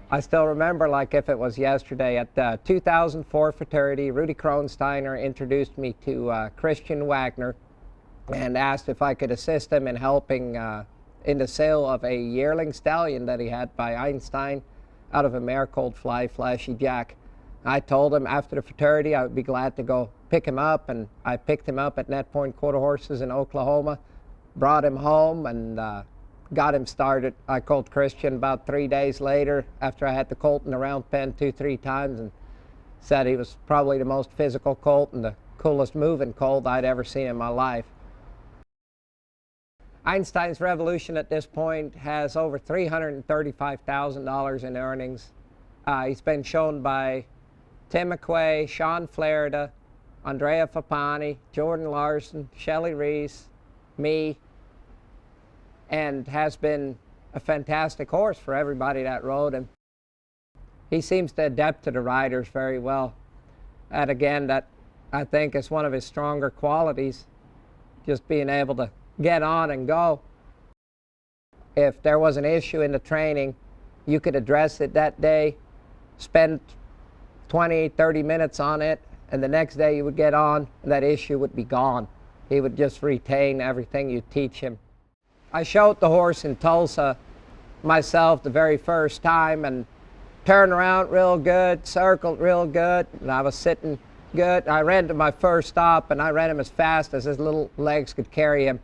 I still remember like if it was yesterday. At the 2004 fraternity, Rudy Kronsteiner introduced me to Christian Wagner and asked if I could assist him in helping in the sale of a yearling stallion that he had by Einstein out of a mare called Fly Flashy Jack. I told him after the fraternity I would be glad to go pick him up, and I picked him up at Net Point Quarter Horses in Oklahoma, brought him home, and got him started. I called Christian about 3 days later after I had the colt in the round pen 2-3 times and said he was probably the most physical colt and the coolest moving colt I'd ever seen in my life. Einstein's Revolution at this point has over $335,000 in earnings. He's been shown by Tim McQuay, Sean Flaherty, Andrea Fapani, Jordan Larson, Shelley Reese, me, and has been a fantastic horse for everybody that rode him. He seems to adapt to the riders very well. And again, that I think is one of his stronger qualities, just being able to get on and go. If there was an issue in the training, you could address it that day, spend 20-30 minutes on it, and the next day you would get on and that issue would be gone. He would just retain everything you teach him. I showed the horse in Tulsa myself the very first time and turned around real good, circled real good, and I was sitting good. I ran to my first stop and I ran him as fast as his little legs could carry him,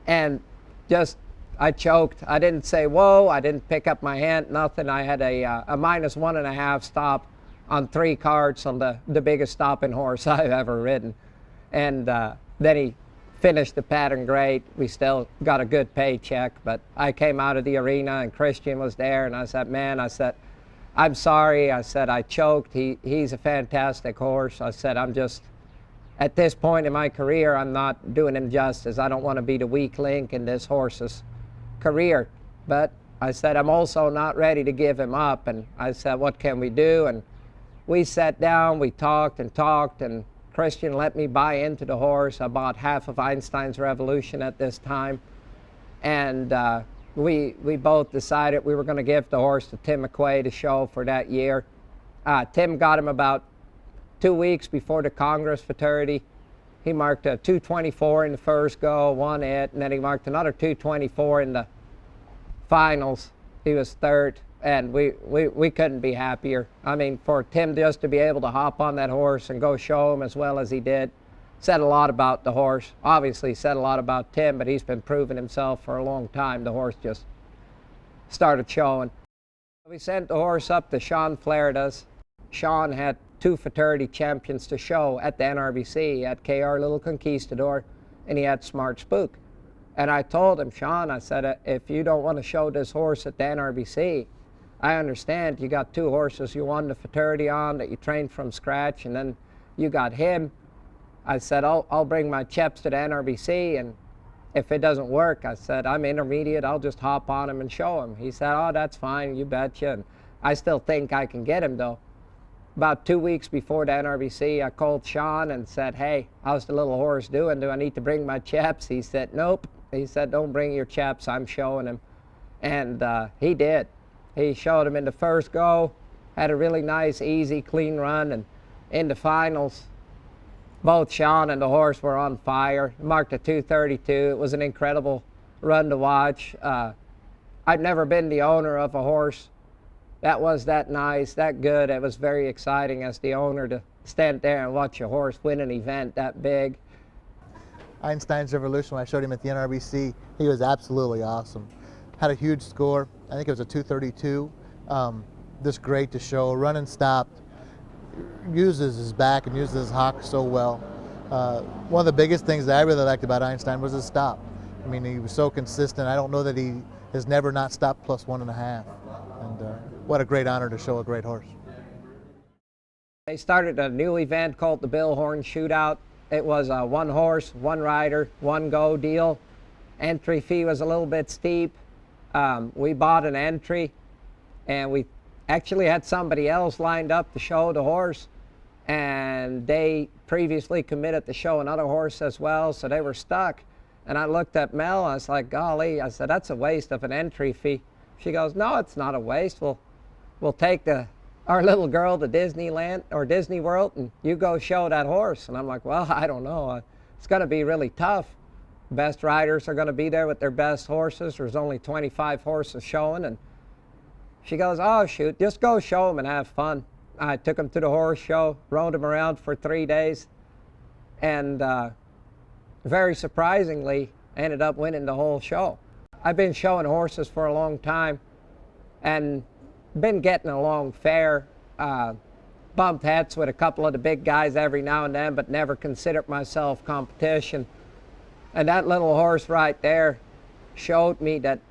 and just I choked. I didn't say whoa, I didn't pick up my hand, nothing. I had a -1.5 stop on 3 cards on the biggest stopping horse I've ever ridden. And then he finished the pattern great. We still got a good paycheck, but I came out of the arena and Christian was there, and I said, man, I said, I'm sorry. I said, I choked. He's a fantastic horse. I said, I'm just, at this point in my career, I'm not doing him justice. I don't want to be the weak link in this horse's career. But I said, I'm also not ready to give him up. And I said, what can we do? And we sat down, we talked, and Christian let me buy into the horse. I bought half of Einstein's Revolution at this time. And we both decided we were going to give the horse to Tim McQuay to show for that year. Tim got him about 2 weeks before the Congress fraternity. He marked a 224 in the first go, won it, and then he marked another 224 in the finals. He was third, and we couldn't be happier. I mean, for Tim just to be able to hop on that horse and go show him as well as he did, said a lot about the horse. Obviously said a lot about Tim, but he's been proving himself for a long time. The horse just started showing. We sent the horse up to Sean Flaherty's. Sean had 2 fraternity champions to show at the NRBC. He had KR Little Conquistador and he had Smart Spook. And I told him, Sean, I said, if you don't want to show this horse at the NRBC, I understand you got 2 horses you won the fraternity on that you trained from scratch, and then you got him. I said, I'll bring my Cheps to the NRBC, and if it doesn't work, I said, I'm intermediate, I'll just hop on him and show him. He said, oh, that's fine, you betcha. And I still think I can get him, though. About 2 weeks before the NRBC, I called Sean and said, hey, how's the little horse doing? Do I need to bring my Cheps? He said, nope. He said, don't bring your Cheps, I'm showing him. And he did. He showed him in the first go, had a really nice, easy, clean run, and in the finals, both Sean and the horse were on fire. Marked a 232. It was an incredible run to watch. I've never been the owner of a horse that was that nice, that good. It was very exciting as the owner to stand there and watch a horse win an event that big. Einstein's Revolution, when I showed him at the NRBC, he was absolutely awesome. Had a huge score. I think it was a 232. Just great to show. Run and stopped. Uses his back and uses his hock so well. One of the biggest things that I really liked about Einstein was his stop. I mean, he was so consistent. I don't know that he has never not stopped +1.5. And what a great honor to show a great horse. They started a new event called the Bill Horn Shootout. It was a 1 horse, 1 rider, 1 go deal. Entry fee was a little bit steep. We bought an entry, and we actually had somebody else lined up to show the horse, and they previously committed to show another horse as well, so they were stuck. And I looked at Mel, I was like, golly, I said, that's a waste of an entry fee. She goes, no, it's not a waste. We'll we'll take our little girl to Disneyland or Disney World and you go show that horse. And I'm like, well, I don't know. It's going to be really tough. Best riders are going to be there with their best horses. There's only 25 horses showing. And she goes, oh, shoot, just go show them and have fun. I took him to the horse show, rode him around for 3 days, and very surprisingly, ended up winning the whole show. I've been showing horses for a long time and been getting along fair. Bumped heads with a couple of the big guys every now and then, but never considered myself competition. And that little horse right there showed me that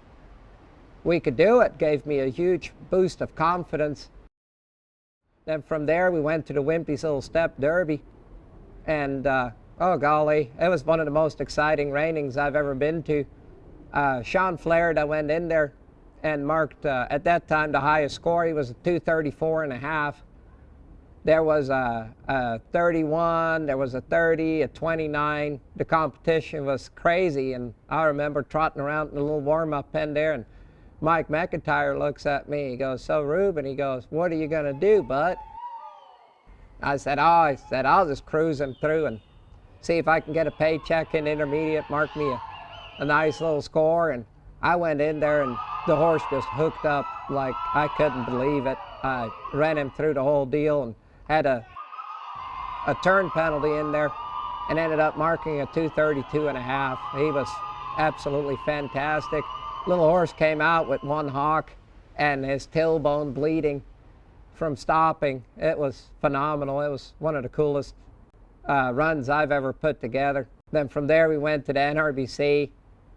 we could do it, gave me a huge boost of confidence. Then from there, we went to the Wimpy's Little Step Derby. And oh golly, it was one of the most exciting reignings I've ever been to. Sean Flaird, I went in there and marked, at that time, the highest score. He was a 234.5. There was a 31, there was a 30, a 29. The competition was crazy, and I remember trotting around in a little warm-up pen there, and Mike McIntyre looks at me. He goes, so Ruben, he goes, what are you going to do, bud? I said, I'll just cruise him through and see if I can get a paycheck in intermediate, mark me a nice little score. And I went in there, and the horse just hooked up like I couldn't believe it. I ran him through the whole deal and had a turn penalty in there and ended up marking a 232.5. He was absolutely fantastic. Little horse came out with one hock and his tailbone bleeding from stopping. It was phenomenal. It was one of the coolest runs I've ever put together. Then from there we went to the NRBC,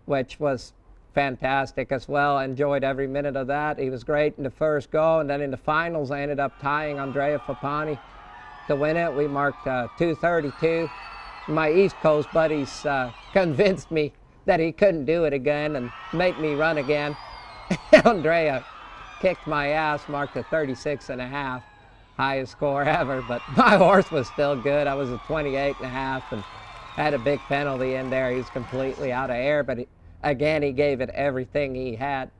which was fantastic as well. I enjoyed every minute of that. He was great in the first go, and then in the finals I ended up tying Andrea Fapani to win it. We marked 232. My East Coast buddies convinced me that he couldn't do it again and make me run again. Andrea kicked my ass, marked a 36.5, highest score ever, but my horse was still good. I was a 28.5 and had a big penalty in there. He was completely out of air, but again, he gave it everything he had.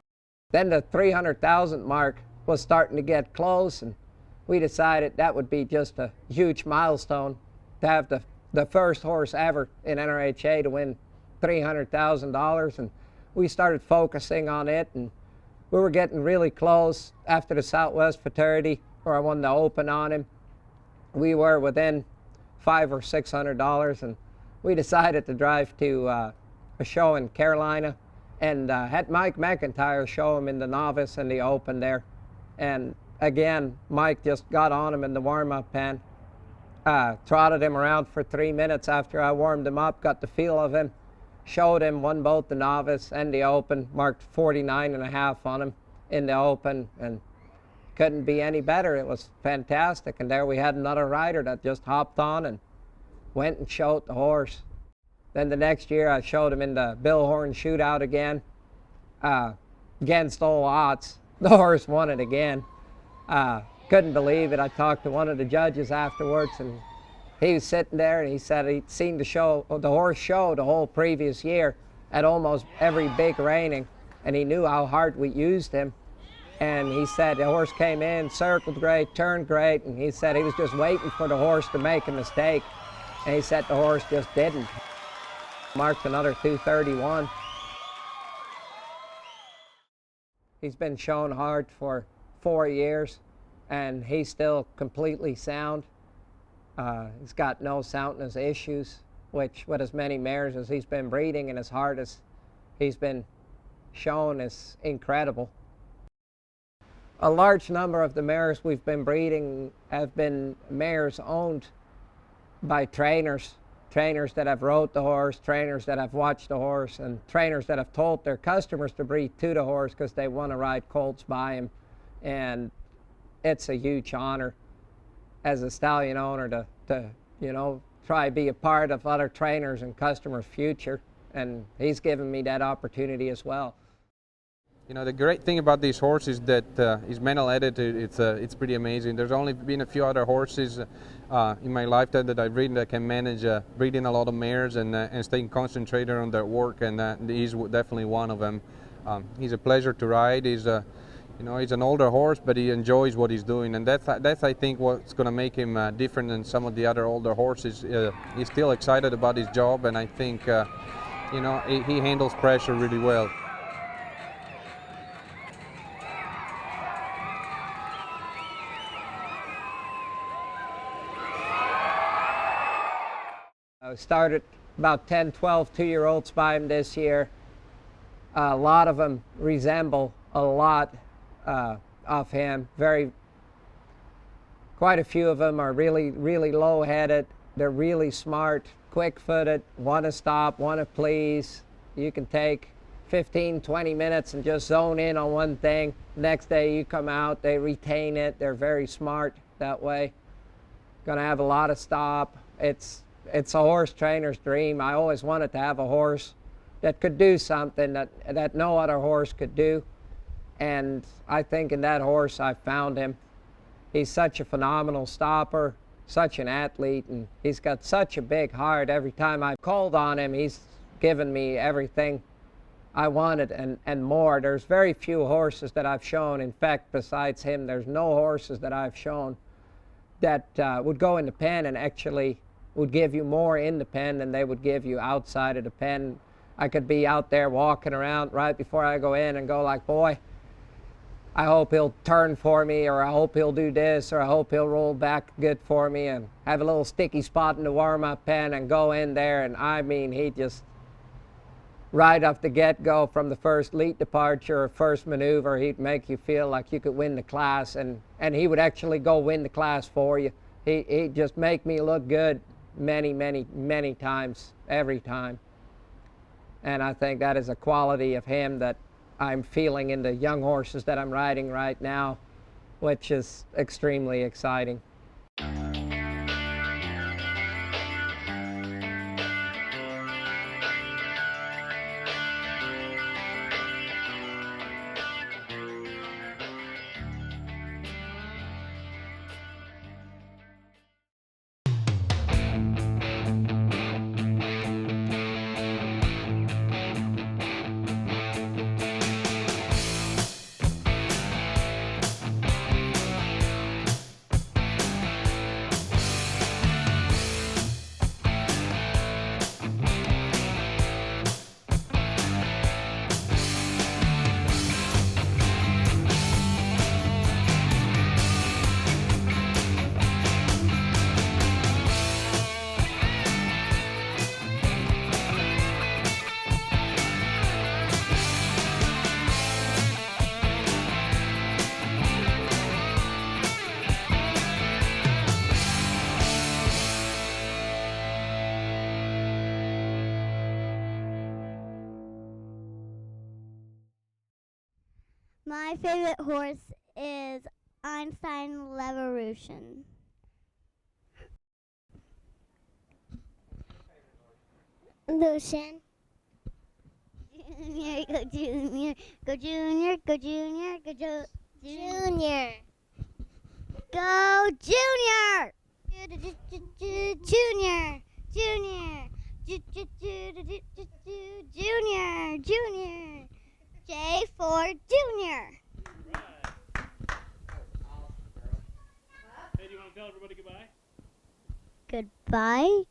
Then the 300,000 mark was starting to get close, and we decided that would be just a huge milestone to have the first horse ever in NRHA to win $300,000, and we started focusing on it, and we were getting really close. After the Southwest Futurity, where I won the Open on him, we were within $500 or $600, and we decided to drive to a show in Carolina and had Mike McIntyre show him in the novice and the Open there. And again, Mike just got on him in the warm-up pen, trotted him around for 3 minutes after I warmed him up, got the feel of him, showed him, won both the novice and the Open, marked 49.5 on him in the Open, and couldn't be any better. It was fantastic. And there we had another rider that just hopped on and went and showed the horse. Then the next year I showed him in the Bill Horn shootout again, against all odds. The horse won it again. Couldn't believe it. I talked to one of the judges afterwards, and he was sitting there and he said he'd seen the horse show the whole previous year at almost every big reining, and he knew how hard we used him. And he said the horse came in, circled great, turned great, and he said he was just waiting for the horse to make a mistake. And he said the horse just didn't. Marked another 231. He's been shown hard for 4 years, and he's still completely sound. He's got no soundness issues, which with as many mares as he's been breeding and as hard as he's been shown is incredible. A large number of the mares we've been breeding have been mares owned by trainers that have rode the horse, trainers that have watched the horse, and trainers that have told their customers to breed to the horse because they want to ride colts by him. And it's a huge honor as a stallion owner to try to be a part of other trainers and customers' future. And he's given me that opportunity as well. You know, the great thing about this horse is that his mental attitude, it's pretty amazing. There's only been a few other horses in my lifetime that I've ridden that can manage breeding a lot of mares and staying concentrated on their work, and he's definitely one of them. He's a pleasure to ride. You know, he's an older horse, but he enjoys what he's doing, and that's I think what's going to make him different than some of the other older horses. He's still excited about his job, and I think you know, he handles pressure really well. I started about 10, 12 two-year-olds by him this year. A lot of them resemble a lot of him. Quite a few of them are really, really low-headed. They're really smart, quick-footed, want to stop, want to please. You can take 15, 20 minutes and just zone in on one thing. Next day you come out, they retain it. They're very smart that way. Gonna have a lot of stop. It's a horse trainer's dream. I always wanted to have a horse that could do something that no other horse could do. And I think in that horse I found him. He's such a phenomenal stopper, such an athlete, and he's got such a big heart. Every time I've called on him, he's given me everything I wanted and more. There's very few horses that I've shown. In fact, besides him, there's no horses that I've shown that would go in the pen and actually would give you more in the pen than they would give you outside of the pen. I could be out there walking around right before I go in and go like, boy, I hope he'll turn for me, or I hope he'll do this, or I hope he'll roll back good for me, and have a little sticky spot in the warm-up pen and go in there. And I mean, he just, right off the get-go, from the first lead departure or first maneuver, he'd make you feel like you could win the class, and he would actually go win the class for you. He'd just make me look good many, many, many times, every time. And I think that is a quality of him that I'm feeling in the young horses that I'm riding right now, which is extremely exciting. My favorite horse is Einstein Levolution. Lucian. Junior, go Junior, go Junior, go Junior, go Junior. Go Junior! Junior, Junior, Junior, Junior. J for Junior. Hey, do you want to tell everybody goodbye? Goodbye.